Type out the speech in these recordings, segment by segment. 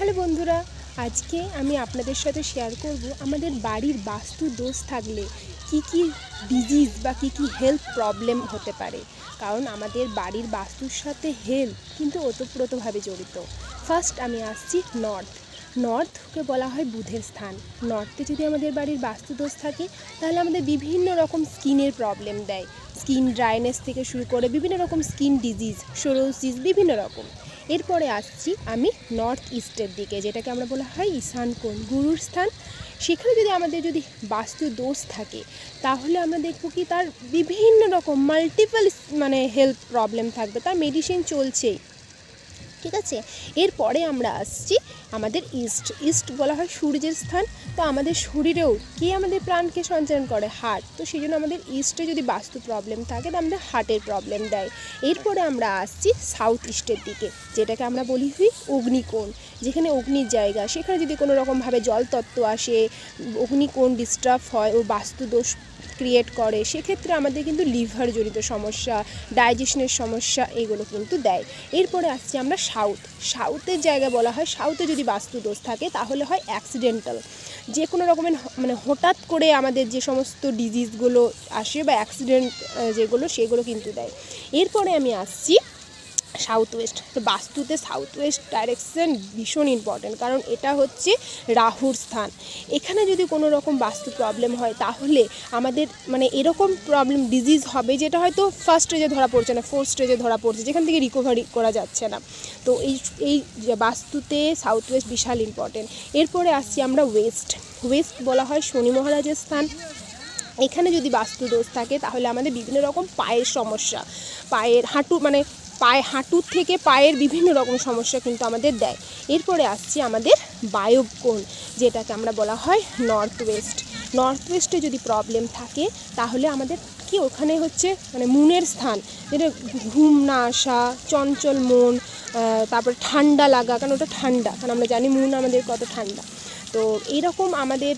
Hello বন্ধুরা, আজকে আমি আপনাদের সাথে শেয়ার করব আমাদের বাড়ির বাস্তু দোষ থাকলে কি ডিজিজ বা কি হেলথ প্রবলেম হতে পারে। কারণ আমাদের বাড়ির বাস্তুর সাথে হেলথ কিন্তু ওতপ্রোতভাবে জড়িত। ফার্স্ট আমি আসছি নর্থকে বলা হয় বুধের স্থান। নর্থে যদি আমাদের বাড়ির বাস্তু দোষ থাকে তাহলে আমাদের বিভিন্ন রকম স্কিনের প্রবলেম দেয়। স্কিন ড্রাইনেস থেকে শুরু করে বিভিন্ন রকম স্কিন ডিজিজ, সোরোসিস, বিভিন্ন রকম। এরপরে আসছি আমি নর্থ ইস্টের দিকে, যেটাকে আমরা বলা হয় ঈশান কোণ, গুরুর স্থান। সেখানে যদি আমাদের বাস্তু দোষ থাকে তাহলে আমরা দেখব কি তার বিভিন্ন রকম মাল্টিপল হেলথ প্রবলেম থাকবে, তার মেডিসিন চলছেই, ঠিক আছে। এরপরে আমরা আসছি আমাদের ইস্ট বলা হয় সূর্যের স্থান। তো আমাদের শরীরেও কে আমাদের প্রাণকে সঞ্চালন করে? হার্ট। তো সেই জন্য আমাদের ইস্টে যদি বাস্তু প্রবলেম থাকে তো আমাদের হার্টের প্রবলেম দেয়। এরপরে আমরা আসছি সাউথ ইস্টের দিকে, যেটাকে আমরা বলি অগ্নিকোণ, যেখানে অগ্নির জায়গা। সেখানে যদি কোনো রকমভাবে জলতত্ত্ব আসে, অগ্নিকোণ ডিস্টার্ব হয় ও বাস্তু দোষ ক্রিয়েট করে, সেক্ষেত্রে আমাদের কিন্তু লিভার জনিত সমস্যা, ডাইজেশনের সমস্যা এগুলো কিন্তু দেয়। এরপরে আসছি আমরা সাউথের জায়গা বলা হয়, সাউথে যদি বাস্তু দোষ থাকে তাহলে হয় অ্যাক্সিডেন্টাল, যে কোনো রকমের হঠাৎ করে আমাদের যে সমস্ত ডিজিজগুলো আসে বা অ্যাক্সিডেন্ট যেগুলো সেগুলো কিন্তু দেয়। এরপরে আমি আসছি সাউথ ওয়েস্ট। তো বাস্তুতে সাউথ ওয়েস্ট ডাইরেকশন ভীষণ ইম্পর্ট্যান্ট, কারণ এটা হচ্ছে রাহুর স্থান। এখানে যদি কোনো রকম বাস্তু প্রবলেম হয় তাহলে আমাদের এরকম প্রবলেম ডিজিজ হবে যেটা হয়তো ফার্স্ট স্টেজে ধরা পড়ছে না, ফোর্থ স্টেজে ধরা পড়ছে, যেখান থেকে রিকভারি করা যাচ্ছে না। তো এই বাস্তুতে সাউথ ওয়েস্ট বিশাল ইম্পর্ট্যান্ট। এরপরে আসছি আমরা ওয়েস্ট বলা হয় শনি মহারাজের স্থান। এখানে যদি বাস্তু দোষ থাকে তাহলে আমাদের বিভিন্ন রকম পায়ের সমস্যা, হাঁটুর থেকে পায়ের বিভিন্ন রকম সমস্যা কিন্তু আমাদের দেয়। এরপরে আসছি আমাদের বায়ব কোণ, যেটাকে আমরা বলা হয় নর্থ ওয়েস্টে যদি প্রবলেম থাকে তাহলে আমাদের কি ওখানে হচ্ছে মুনের স্থান, যেটা ঘুম না আসা, চঞ্চল মন, তারপর ঠান্ডা লাগা, কারণ ওটা ঠান্ডা, কারণ আমরা জানি মুন আমাদের কত ঠান্ডা। তো এইরকম আমাদের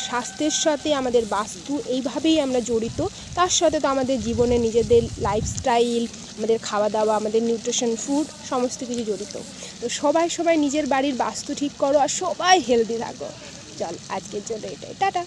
স্বাস্থ্যের সাথে আমাদের বাস্তু এইভাবেই আমরা জড়িত। তার সাথে তো আমাদের জীবনে নিজেদের লাইফস্টাইল, আমাদের খাওয়া দাওয়া, আমাদের নিউট্রিশন ফুড সমস্ত কিছু জড়িত। তো সবাই নিজের বাড়ির বাস্তু ঠিক করো আর সবাই হেলদি থাকো। চল আজকের জন্য এটাই, টাটা।